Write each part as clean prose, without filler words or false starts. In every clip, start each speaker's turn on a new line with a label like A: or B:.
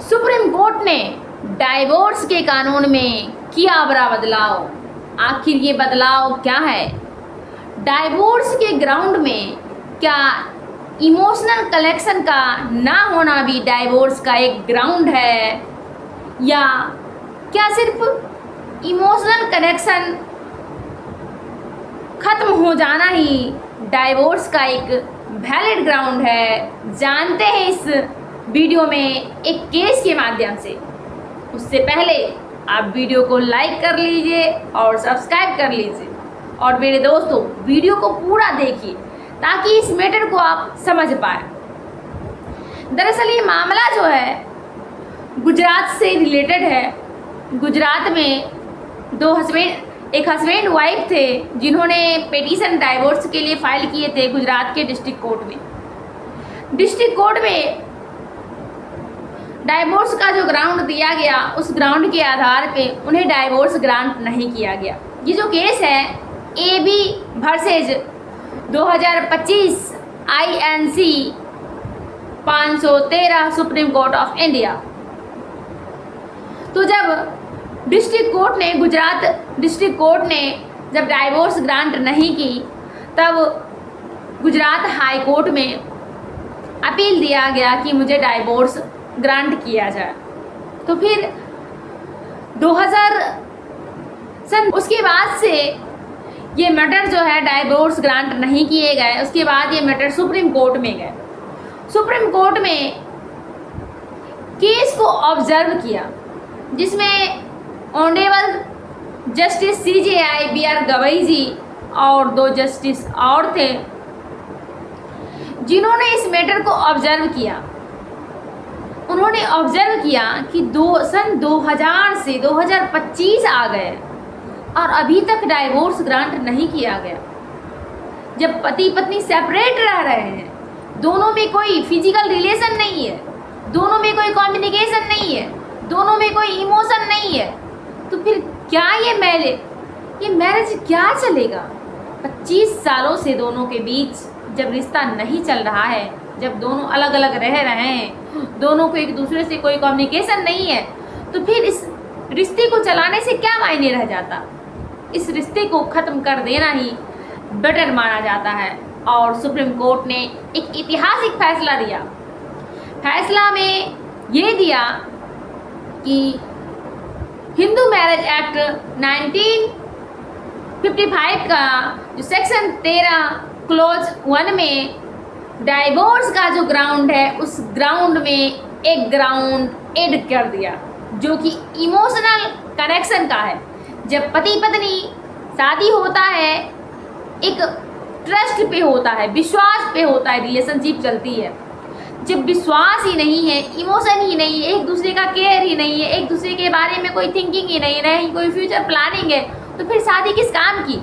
A: Supreme court ने divorce के कानून में किया बड़ा बदलाव। आखिर ये बदलाव क्या है? डाइवोर्स के ग्राउंड में क्या इमोशनल कनेक्शन का ना होना भी डाइवोर्स का एक ग्राउंड है, या क्या सिर्फ इमोशनल कनेक्शन खत्म हो जाना ही डाइवोर्स का एक वैलिड ग्राउंड है? जानते हैं इस वीडियो में एक केस के माध्यम से। उससे पहले आप वीडियो को लाइक कर लीजिए और सब्सक्राइब कर लीजिए, और मेरे दोस्तों वीडियो को पूरा देखिए ताकि इस मैटर को आप समझ पाए। दरअसल ये मामला जो है गुजरात से रिलेटेड है। गुजरात में एक हस्बैंड वाइफ थे जिन्होंने पिटीशन डाइवोर्स के लिए फाइल किए थे गुजरात के डिस्ट्रिक्ट कोर्ट में। डिस्ट्रिक्ट कोर्ट में डाइवोर्स का जो ग्राउंड दिया गया, उस ग्राउंड के आधार पे उन्हें डाइवोर्स ग्रांट नहीं किया गया। ये जो केस है AB versus 2025 INC 513 supreme court of India. तो जब गुजरात डिस्ट्रिक्ट कोर्ट ने जब डाइवोर्स ग्रांट नहीं की, तब गुजरात हाई कोर्ट में अपील दिया गया कि मुझे डाइवोर्स ग्रांट किया जाए। तो फिर 2000 उसके बाद से ये मैटर जो है डाइवोर्स ग्रांट नहीं किए गए। उसके बाद ये मैटर सुप्रीम कोर्ट में गए। सुप्रीम कोर्ट में केस को ऑब्जर्व किया, जिसमें honourable justice CJI BR Gavai ji और 2 जस्टिस और थे जिन्होंने इस मैटर को ऑब्जर्व किया। उन्होंने ऑब्जर्व किया कि सन 2000 से 2025 आ गए और अभी तक डाइवोर्स ग्रांट नहीं किया गया। जब पति पत्नी सेपरेट रह रहे हैं, दोनों में कोई फिजिकल रिलेशन नहीं है, दोनों में कोई कम्युनिकेशन नहीं है, दोनों में कोई इमोशन नहीं है, तो फिर क्या ये मैरिज क्या चलेगा? 25 सालों से दोनों के बीच जब रिश्ता नहीं चल रहा है, जब दोनों अलग अलग रह रहे हैं, दोनों को एक दूसरे से कोई कम्युनिकेशन नहीं है, तो फिर इस रिश्ते को चलाने से क्या मायने रह जाता? इस रिश्ते को ख़त्म कर देना ही बेटर माना जाता है। और सुप्रीम कोर्ट ने एक ऐतिहासिक फैसला दिया। फैसला में ये दिया कि हिंदू मैरिज एक्ट 1955 का जो सेक्शन 13 क्लॉज 1 में डाइवोर्स का जो ग्राउंड है, उस ग्राउंड में एक ग्राउंड ऐड कर दिया जो कि इमोशनल कनेक्शन का है। जब पति पत्नी शादी होता है, एक ट्रस्ट पे होता है, विश्वास पे होता है, रिलेशनशिप चलती है। जब विश्वास ही नहीं है, इमोशन ही नहीं है, एक दूसरे का केयर ही नहीं है, एक दूसरे के बारे में कोई थिंकिंग ही नहीं कोई फ्यूचर प्लानिंग है, तो फिर शादी किस काम की?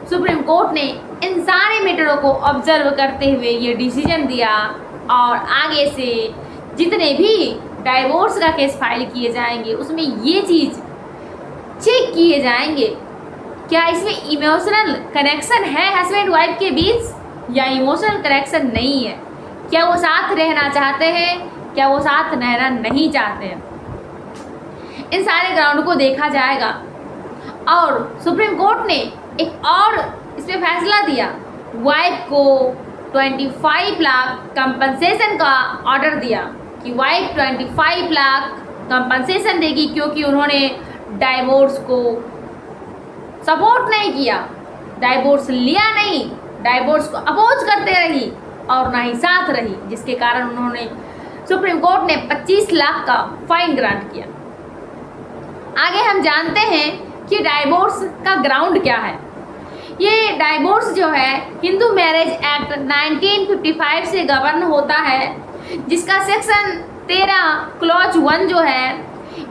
A: सुप्रीम कोर्ट ने इन सारे मैटरों को ऑब्जर्व करते हुए ये डिसीजन दिया, और आगे से जितने भी डाइवोर्स का केस फाइल किए जाएंगे उसमें ये चीज़ चेक किए जाएंगे, क्या इसमें इमोशनल कनेक्शन है हस्बैंड वाइफ के बीच या इमोशनल कनेक्शन नहीं है? क्या वो साथ रहना चाहते हैं, क्या वो साथ रहना नहीं चाहते हैं? इन सारे ग्राउंड को देखा जाएगा। और सुप्रीम कोर्ट ने एक और इस पर फैसला दिया। वाइफ को 25 लाख कंपनसेशन का ऑर्डर दिया कि वाइफ 25 लाख कंपनसेशन देगी, क्योंकि उन्होंने डाइवोर्स को सपोर्ट नहीं किया, डाइवोर्स लिया नहीं, डाइवोर्स को अपोज करते रही और ना ही साथ रही, जिसके कारण उन्होंने सुप्रीम कोर्ट ने 25 लाख का फाइन ग्रांट किया। आगे हम जानते हैं कि डाइवोर्स का ग्राउंड क्या है। ये डाइवोर्स जो है हिंदू मैरिज एक्ट 1955 से गवर्न होता है, जिसका सेक्शन 13 क्लॉज 1 जो है,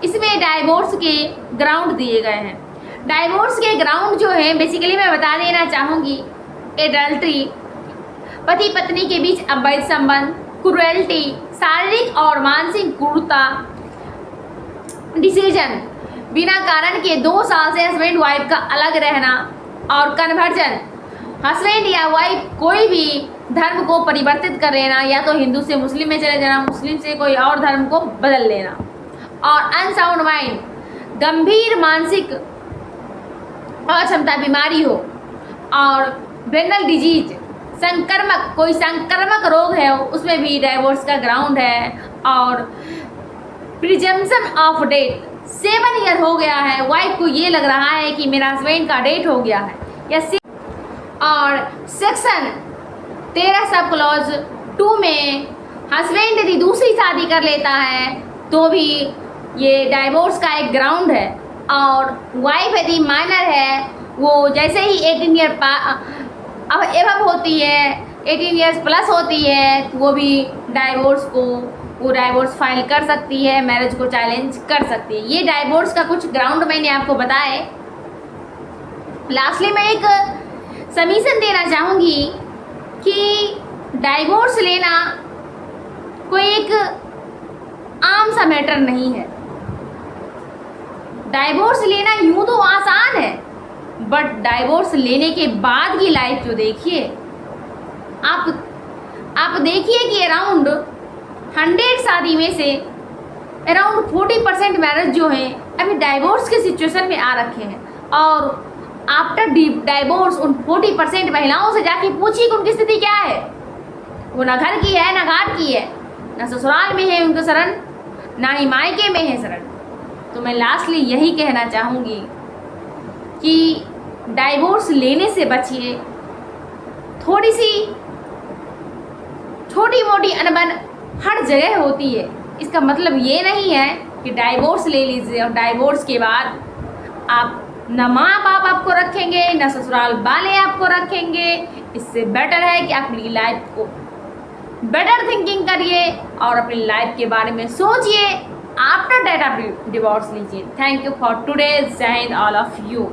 A: इसमें डाइवोर्स के ग्राउंड दिए गए हैं। डाइवोर्स के ग्राउंड जो है बेसिकली मैं बता देना चाहूँगी, एडल्ट्री, पति पत्नी के बीच अवैध संबंध, क्रूएल्टी, शारीरिक और मानसिक क्रूरता, डिसीजन, बिना कारण के 2 साल से हस्बैंड वाइफ का अलग रहना, और कन्वर्जन, हस्बैंड या वाइफ कोई भी धर्म को परिवर्तित कर लेना, या तो हिंदू से मुस्लिम में चले जाना, मुस्लिम से कोई और धर्म को बदल लेना। और अनसाउंड माइंड, गंभीर मानसिक अक्षमता बीमारी हो, और वेनल डिजीज, संक्रमक, कोई संक्रामक रोग है, उसमें भी डाइवोर्स का ग्राउंड है। और प्रिजम्पशन ऑफ डेथ, 7 ईयर हो गया है, वाइफ को ये लग रहा है कि मेरा हस्बैंड का डेथ हो गया है, या और सेक्शन 13 सब क्लॉज 2 में हस्बैंड यदि दूसरी शादी कर लेता है तो भी ये डाइवोर्स का एक ग्राउंड है। और वाइफ यदि माइनर है, वो जैसे ही 18 ईयर अब एवं होती है, 18 ईयर्स प्लस होती है, तो वो भी डाइवोर्स फाइल कर सकती है, मैरिज को चैलेंज कर सकती है। ये डाइवोर्स का कुछ ग्राउंड मैंने आपको बताए। लास्टली मैं एक सबमिशन देना चाहूँगी कि डाइवोर्स लेना कोई एक आम सा मैटर नहीं है। डाइवोर्स लेना यूँ तो आसान है, बट डाइवोर्स लेने के बाद की लाइफ जो देखिए, आप देखिए कि अराउंड 100 शादी में से अराउंड 40% मैरिज जो हैं अभी डाइवोर्स के सिचुएशन में आ रखे हैं। और आफ्टर डाइवोर्स उन 40% महिलाओं से जाके पूछिए कि उनकी स्थिति क्या है। वो ना घर की है, ना घाट की है, ना ससुराल में है उनका शरण, ना ही मायके में है शरण। तो मैं लास्टली यही कहना चाहूँगी कि डाइवोर्स लेने से बचिए। थोड़ी सी छोटी मोटी अनबन हर जगह होती है, इसका मतलब ये नहीं है कि डाइवोर्स ले लीजिए और डाइवोर्स के बाद आप न माँ बाप आपको रखेंगे, न ससुराल वाले आपको रखेंगे। इससे बेटर है कि आप अपनी लाइफ को बेटर थिंकिंग करिए और अपनी लाइफ के बारे में सोचिए। आफ्टर दैट आप डिवोर्स लीजिए। Thank you for today. जय हिंद ऑल ऑफ यू।